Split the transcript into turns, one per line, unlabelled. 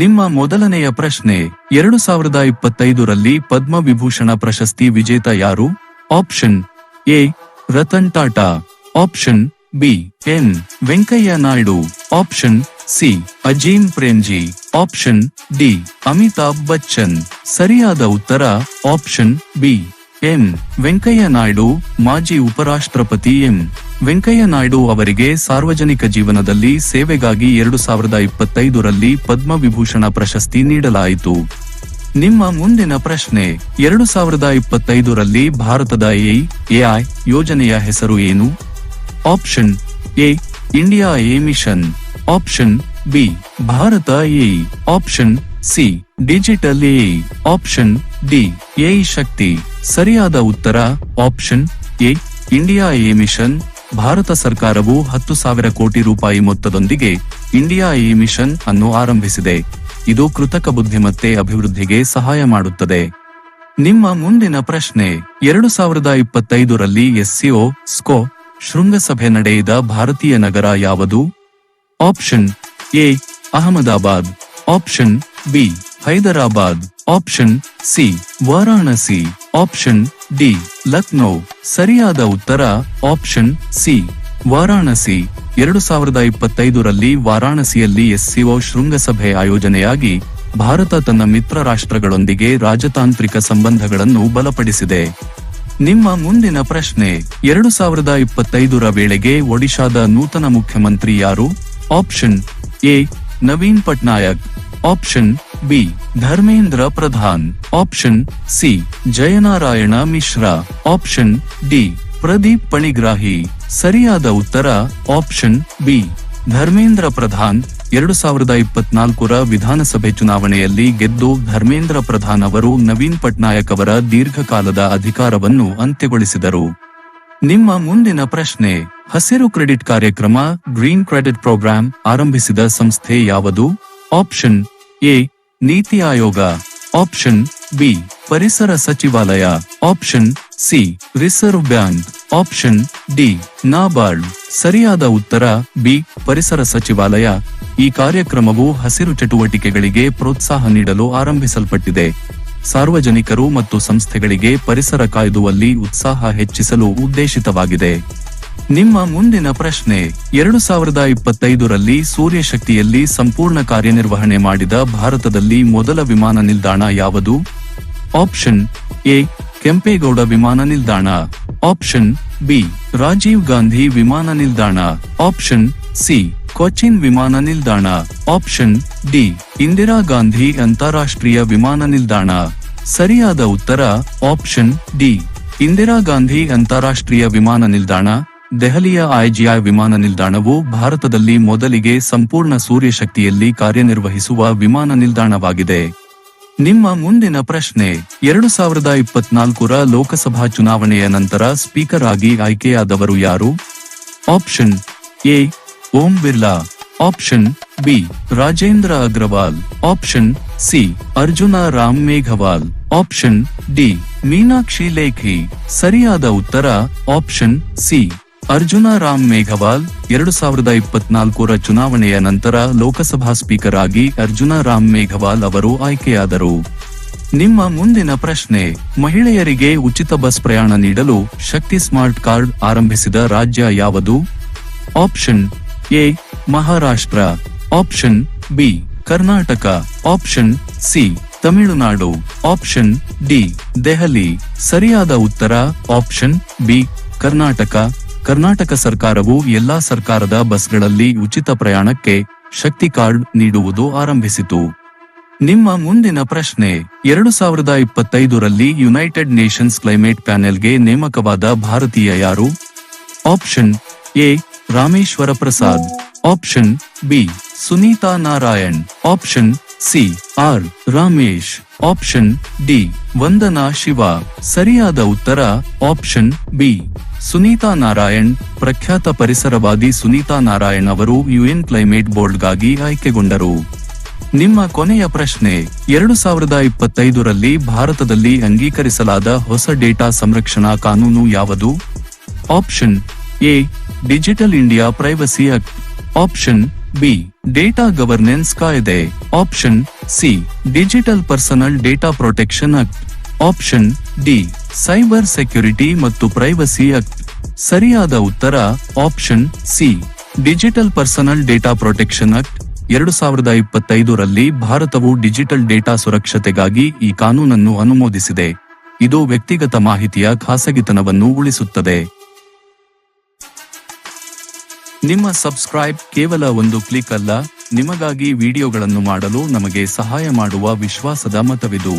ನಿಮ್ಮ ಮೊದಲನೆಯ ಪ್ರಶ್ನೆ 2025ರಲ್ಲಿ ಪದ್ಮ ವಿಭೂಷಣ ಪ್ರಶಸ್ತಿ ವಿಜೇತ ಯಾರು? Option A Ratan Tata, option B N Venkaiah Naidu, option C Azim Premji, option D Amitabh Bachchan. ಸರಿಯಾದ ಉತ್ತರ option B N Venkaiah Naidu. ಮಾಜಿ ಉಪರಾಷ್ಟ್ರಪತಿ ಎಂ ವೆಂಕಯ್ಯ ನಾಯ್ಡು ಅವರಿಗೆ ಸಾರ್ವಜನಿಕ ಜೀವನದಲ್ಲಿ ಸೇವೆಗಾಗಿ 2025ರಲ್ಲಿ ಪದ್ಮ ವಿಭೂಷಣ ಪ್ರಶಸ್ತಿ ನೀಡಲಾಯಿತು. ನಿಮ್ಮ ಮುಂದಿನ ಪ್ರಶ್ನೆ 2025ರಲ್ಲಿ ಭಾರತದ ಎಐ ಯೋಜನೆಯ ಹೆಸರು ಏನು? Option A India A mission, option B Bharat A, option C digital A, option D A Shakti. ಸರಿಯಾದ ಉತ್ತರ option A India A mission. Bharat ಸರ್ಕಾರವು 10,000 ಕೋಟಿ ರೂಪಾಯಿ ಮೊತ್ತದೊಂದಿಗೆ ಇಂಡಿಯಾ ಎ ಮಿಷನ್ ಅನ್ನು ಆರಂಭಿಸಿದೆ. ಇದು ಕೃತಕ ಬುದ್ಧಿಮತ್ತೆ ಅಭಿವೃದ್ಧಿಗೆ ಸಹಾಯ ಮಾಡುತ್ತದೆ. ನಿಮ್ಮ ಮುಂದಿನ ಪ್ರಶ್ನೆ 2025ರಲ್ಲಿ SCO ಸ್ಕೋ ಶೃಂಗಸಭೆ ನಡೆಯಿದ ಭಾರತೀಯ ನಗರ ಯಾವುದು? Option A Ahmedabad, option B Hyderabad, option C Varanasi, option D Lucknow. ಸರಿಯಾದ ಉತ್ತರ ಆಪ್ಷನ್ ಸಿ ವಾರಾಣಸಿ. 2025ರಲ್ಲಿ ವಾರಾಣಸಿಯಲ್ಲಿ SCO ಶೃಂಗಸಭೆ ಆಯೋಜನೆಯಾಗಿ ಭಾರತ ತನ್ನ ಮಿತ್ರ ರಾಷ್ಟ್ರಗಳೊಂದಿಗೆ ರಾಜತಾಂತ್ರಿಕ ಸಂಬಂಧಗಳನ್ನು ಬಲಪಡಿಸಿದೆ. ನಿಮ್ಮ ಮುಂದಿನ ಪ್ರಶ್ನೆ 2025ರ ವೇಳೆಗೆ ಒಡಿಶಾದ ನೂತನ ಮುಖ್ಯಮಂತ್ರಿ ಯಾರು? Option A Naveen Patnaik, option B Dharmendra Pradhan, option C Jayanarayan Mishra, option D Pradeep Panigrahi. ಸರಿಯಾದ ಉತ್ತರ ಆಪ್ಷನ್ ಬಿ ಧರ್ಮೇಂದ್ರ ಪ್ರಧಾನ್. 2024ರ ವಿಧಾನಸಭೆ ಚುನಾವಣೆಯಲ್ಲಿ ಗೆದ್ದು ಧರ್ಮೇಂದ್ರ ಪ್ರಧಾನ್ ಅವರು ನವೀನ್ ಪಟ್ನಾಯಕ್ ಅವರ ದೀರ್ಘಕಾಲದ ಅಧಿಕಾರವನ್ನು ಅಂತ್ಯಗೊಳಿಸಿದರು. ನಿಮ್ಮ ಮುಂದಿನ ಪ್ರಶ್ನೆ ಹಸಿರು ಕ್ರೆಡಿಟ್ ಕಾರ್ಯಕ್ರಮ ಗ್ರೀನ್ ಕ್ರೆಡಿಟ್ ಪ್ರೋಗ್ರಾಂ ಆರಂಭಿಸಿದ ಸಂಸ್ಥೆ ಯಾವುದು? Option A NITI Aayog, option B ಪರಿಸರ ಸಚಿವಾಲಯ, option C reserve bank, option D NABARD. ಸರಿಯಾದ ಉತ್ತರ ಬಿ ಪರಿಸರ ಸಚಿವಾಲಯ. ಈ ಕಾರ್ಯಕ್ರಮವು ಹಸಿರು ಚಟುವಟಿಕೆಗಳಿಗೆ ಪ್ರೋತ್ಸಾಹ ನೀಡಲು ಆರಂಭಿಸಲ್ಪಟ್ಟಿದೆ. ಸಾರ್ವಜನಿಕರು ಮತ್ತು ಸಂಸ್ಥೆಗಳಿಗೆ ಪರಿಸರ ಕಾಯ್ದುವಲ್ಲಿ ಉತ್ಸಾಹ ಹೆಚ್ಚಿಸಲು ಉದ್ದೇಶಿತವಾಗಿದೆ. ನಿಮ್ಮ ಮುಂದಿನ ಪ್ರಶ್ನೆ 2025ರಲ್ಲಿ ಸೂರ್ಯಶಕ್ತಿಯಲ್ಲಿ ಸಂಪೂರ್ಣ ಕಾರ್ಯನಿರ್ವಹಣೆ ಮಾಡಿದ ಭಾರತದಲ್ಲಿ ಮೊದಲ ವಿಮಾನ ನಿಲ್ದಾಣ ಯಾವುದು? ಆಪ್ಷನ್ ಎ ಕೆಂಪೇಗೌಡ ವಿಮಾನ ನಿಲ್ದಾಣ, ಆಪ್ಷನ್ ಬಿ ರಾಜೀವ್ ಗಾಂಧಿ ವಿಮಾನ ನಿಲ್ದಾಣ, ಆಪ್ಷನ್ ಸಿ ಕೊಚ್ಚಿನ್ ವಿಮಾನ ನಿಲ್ದಾಣ, ಆಪ್ಷನ್ ಡಿ ಇಂದಿರಾ ಗಾಂಧಿ ಅಂತಾರಾಷ್ಟ್ರೀಯ ವಿಮಾನ ನಿಲ್ದಾಣ. ಸರಿಯಾದ ಉತ್ತರ ಆಪ್ಷನ್ ಡಿ ಇಂದಿರಾ ಗಾಂಧಿ ಅಂತಾರಾಷ್ಟ್ರೀಯ ವಿಮಾನ ನಿಲ್ದಾಣ. ದೆಹಲಿಯ IGI ವಿಮಾನ ನಿಲ್ದಾಣವು ಭಾರತದಲ್ಲಿ ಮೊದಲಿಗೆ ಸಂಪೂರ್ಣ ಸೂರ್ಯಶಕ್ತಿಯಲ್ಲಿ ಕಾರ್ಯನಿರ್ವಹಿಸುವ ವಿಮಾನ ನಿಲ್ದಾಣವಾಗಿದೆ. ನಿಮ್ಮ ಮುಂದಿನ ಪ್ರಶ್ನೆ 2024ರ ಲೋಕಸಭಾ ಚುನಾವಣೆಯ ನಂತರ ಸ್ಪೀಕರ್ ಆಗಿ ಆಯ್ಕೆಯಾದವರು ಯಾರು? Option A Om Birla, option B Rajendra Agarwal, option C Arjuna Ram Meghwal, option D Meenakshi Lekhi. ಸರಿಯಾದ ಉತ್ತರ ಆಪ್ಷನ್ ಸಿ ಅರ್ಜುನ ರಾಮ್ ಮೇಘವಾಲ್. 2024ರ ಚುನಾವಣೆಯ ನಂತರ ಲೋಕಸಭಾ ಸ್ಪೀಕರ್ ಆಗಿ ಅರ್ಜುನ ರಾಮ್ ಮೇಘವಾಲ್ ಅವರು ಆಯ್ಕೆಯಾದರು. ನಿಮ್ಮ ಮುಂದಿನ ಪ್ರಶ್ನೆ ಮಹಿಳೆಯರಿಗೆ ಉಚಿತ ಬಸ್ ಪ್ರಯಾಣ ನೀಡಲು ಶಕ್ತಿ ಸ್ಮಾರ್ಟ್ ಕಾರ್ಡ್ ಆರಂಭಿಸಿದ ರಾಜ್ಯ ಯಾವುದು? Option A Maharashtra, option B Karnataka, option C Tamil Nadu, option D Delhi. ಸರಿಯಾದ ಉತ್ತರ ಆಪ್ಷನ್ ಬಿ ಕರ್ನಾಟಕ. ಕರ್ನಾಟಕ ಸರ್ಕಾರವು ಎಲ್ಲಾ ಸರ್ಕಾರದ ಬಸ್ಗಳಲ್ಲಿ ಉಚಿತ ಪ್ರಯಾಣಕ್ಕೆ ಶಕ್ತಿ ಕಾರ್ಡ್ ನೀಡುವುದು ಆರಂಭಿಸಿತು. ನಿಮ್ಮ ಮುಂದಿನ ಪ್ರಶ್ನೆ 2025ರಲ್ಲಿ ಯುನೈಟೆಡ್ ನೇಷನ್ಸ್ ಕ್ಲೈಮೇಟ್ ಪ್ಯಾನೆಲ್ಗೆ ನೇಮಕವಾದ ಭಾರತೀಯ ಯಾರು? Option A Rameshwar Prasad, option B Sunita Narain, option C R Ramesh, option D Vandana Shiva. ಸರಿಯಾದ ಉತ್ತರ ಆಪ್ಷನ್ ಬಿ ಸುನೀತಾ ನಾರಾಯಣ್. ಪ್ರಖ್ಯಾತ ಪರಿಸರವಾದಿ ಸುನೀತಾ ನಾರಾಯಣ್ ಅವರು UN ಕ್ಲೈಮೇಟ್ ಬೋರ್ಡ್ಗಾಗಿ ಆಯ್ಕೆಗೊಂಡರು. ನಿಮ್ಮ ಕೊನೆಯ ಪ್ರಶ್ನೆ 2025ರಲ್ಲಿ ಭಾರತದಲ್ಲಿ ಅಂಗೀಕರಿಸಲಾದ ಹೊಸ ಡೇಟಾ ಸಂರಕ್ಷಣಾ ಕಾನೂನು ಯಾವುದು? Option A digital India privacy act, option B data governance ಕಾಯ್ದೆ, option C digital personal data protection act, option D cyber security ಮತ್ತು ಪ್ರೈವಸಿ ಆಕ್ಟ್. ಸರಿಯಾದ ಉತ್ತರ option C digital personal data protection act. 2025ರಲ್ಲಿ ಭಾರತವು digital data ಸುರಕ್ಷತೆಗಾಗಿ ಈ ಕಾನೂನನ್ನು ಅನುಮೋದಿಸಿದೆ. ಇದು ವ್ಯಕ್ತಿಗತ ಮಾಹಿತಿಯ ಖಾಸಗಿತನವನ್ನು ಉಳಿಸುತ್ತದೆ. ನಿಮ್ಮ ಸಬ್ಸ್ಕ್ರೈಬ್ ಕೇವಲ ಒಂದು ಕ್ಲಿಕ್ ಅಲ್ಲ, ನಿಮಗಾಗಿ ವಿಡಿಯೋಗಳನ್ನು ಮಾಡಲು ನಮಗೆ ಸಹಾಯ ಮಾಡುವ ವಿಶ್ವಾಸದ ಮತವಿದು.